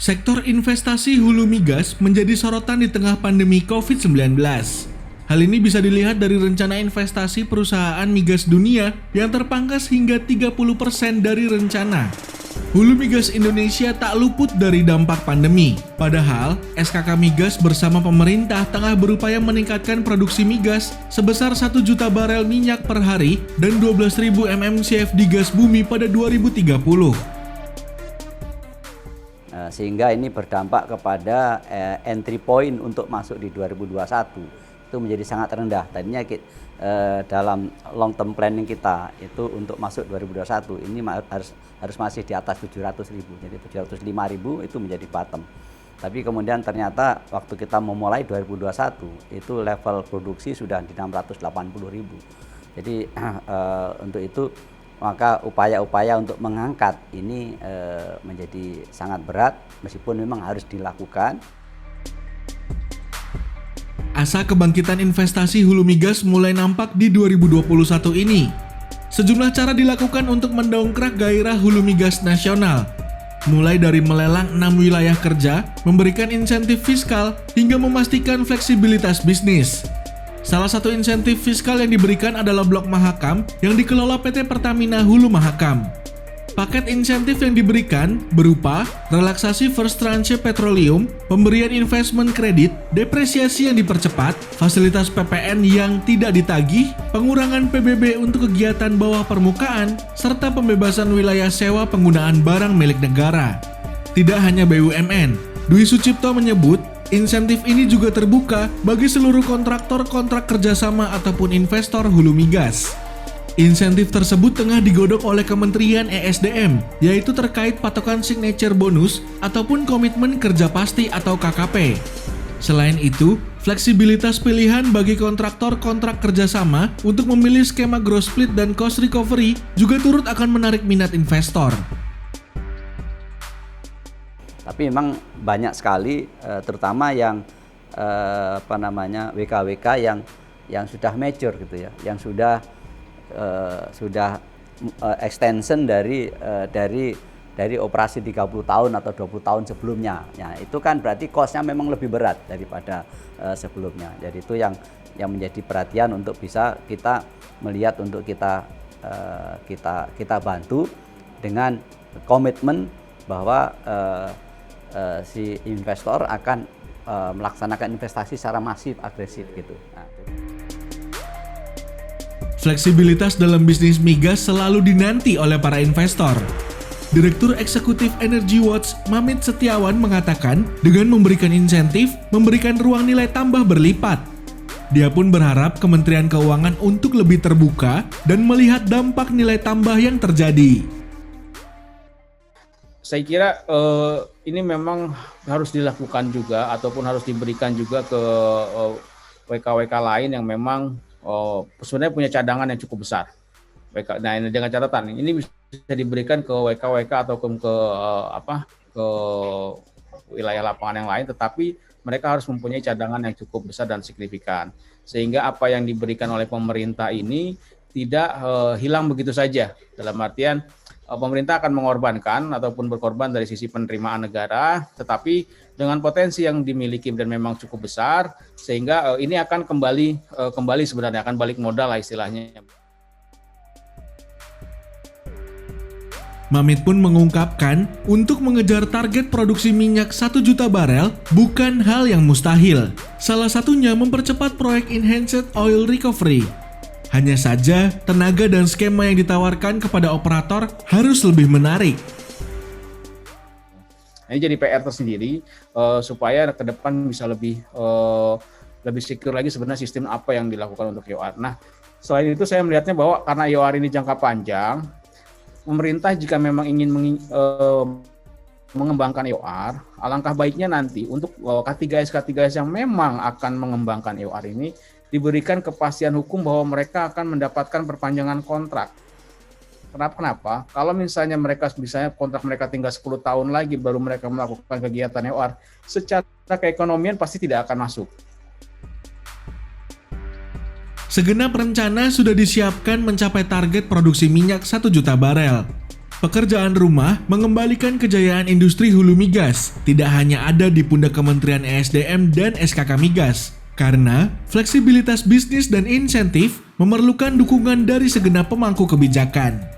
Sektor investasi hulu migas menjadi sorotan di tengah pandemi COVID-19. Hal ini bisa dilihat dari rencana investasi perusahaan migas dunia yang terpangkas hingga 30% dari rencana. Hulu migas Indonesia tak luput dari dampak pandemi. Padahal, SKK Migas bersama pemerintah tengah berupaya meningkatkan produksi migas sebesar 1 juta barel minyak per hari dan 12.000 mmCFD gas bumi pada 2030. Sehingga ini berdampak kepada entry point untuk masuk di 2021 itu menjadi sangat rendah. Tadinya dalam long term planning kita itu untuk masuk 2021 ini harus masih di atas 700.000, jadi 705.000 itu menjadi bottom. Tapi kemudian ternyata waktu kita memulai 2021 itu level produksi sudah di 680.000. Jadi untuk itu maka upaya-upaya untuk mengangkat ini menjadi sangat berat meskipun memang harus dilakukan. Asa kebangkitan investasi hulu migas mulai nampak di 2021 ini. Sejumlah cara dilakukan untuk mendongkrak gairah hulu migas nasional. Mulai dari melelang 6 wilayah kerja, memberikan insentif fiskal, hingga memastikan fleksibilitas bisnis. Salah satu insentif fiskal yang diberikan adalah Blok Mahakam yang dikelola PT Pertamina Hulu Mahakam. Paket insentif yang diberikan berupa relaksasi first tranche petroleum, pemberian investment kredit, depresiasi yang dipercepat, fasilitas PPN yang tidak ditagih, pengurangan PBB untuk kegiatan bawah permukaan, serta pembebasan wilayah sewa penggunaan barang milik negara. Tidak hanya BUMN, Dwi Sucipto menyebut insentif ini juga terbuka bagi seluruh kontraktor kontrak kerjasama ataupun investor hulu migas. Insentif tersebut tengah digodok oleh Kementerian ESDM, yaitu terkait patokan signature bonus ataupun komitmen kerja pasti atau KKP. Selain itu, fleksibilitas pilihan bagi kontraktor kontrak kerjasama untuk memilih skema gross split dan cost recovery juga turut akan menarik minat investor. Tapi memang banyak sekali, terutama yang WK-WK yang sudah mature gitu ya, yang sudah extension dari operasi 30 tahun atau 20 tahun sebelumnya. Ya, itu kan berarti cost-nya memang lebih berat daripada sebelumnya. Jadi itu yang menjadi perhatian untuk bisa kita melihat untuk kita bantu dengan komitmen bahwa si investor akan melaksanakan investasi secara masif, agresif gitu. Nah, fleksibilitas dalam bisnis migas selalu dinanti oleh para investor. Direktur Eksekutif Energy Watch, Mamit Setiawan mengatakan, dengan memberikan insentif, memberikan ruang nilai tambah berlipat. Dia pun berharap Kementerian Keuangan untuk lebih terbuka dan melihat dampak nilai tambah yang terjadi. Saya kira ini memang harus dilakukan juga ataupun harus diberikan juga ke WK-WK lain yang memang sebenarnya punya cadangan yang cukup besar. Nah, ini dengan catatan ini bisa diberikan ke WK-WK atau ke wilayah lapangan yang lain, tetapi mereka harus mempunyai cadangan yang cukup besar dan signifikan, sehingga apa yang diberikan oleh pemerintah ini tidak hilang begitu saja. Dalam artian pemerintah akan mengorbankan ataupun berkorban dari sisi penerimaan negara, tetapi dengan potensi yang dimiliki dan memang cukup besar, sehingga ini akan kembali sebenarnya akan balik modal lah istilahnya. Mamit pun mengungkapkan untuk mengejar target produksi minyak 1 juta barel bukan hal yang mustahil. Salah satunya mempercepat proyek Enhanced Oil Recovery. Hanya saja, tenaga dan skema yang ditawarkan kepada operator harus lebih menarik. Ini jadi PR tersendiri supaya ke depan bisa lebih secure lagi sebenarnya sistem apa yang dilakukan untuk EOR. Nah, selain itu saya melihatnya bahwa karena EOR ini jangka panjang, pemerintah jika memang ingin mengembangkan EOR, alangkah baiknya nanti untuk K3S yang memang akan mengembangkan EOR ini diberikan kepastian hukum bahwa mereka akan mendapatkan perpanjangan kontrak. Kenapa? Kalau misalnya kontrak mereka tinggal 10 tahun lagi baru mereka melakukan kegiatan EOR, secara keekonomian pasti tidak akan masuk. Segenap rencana sudah disiapkan mencapai target produksi minyak 1 juta barel. Pekerjaan rumah mengembalikan kejayaan industri hulu migas tidak hanya ada di pundak Kementerian ESDM dan SKK Migas, karena fleksibilitas bisnis dan insentif memerlukan dukungan dari segenap pemangku kebijakan.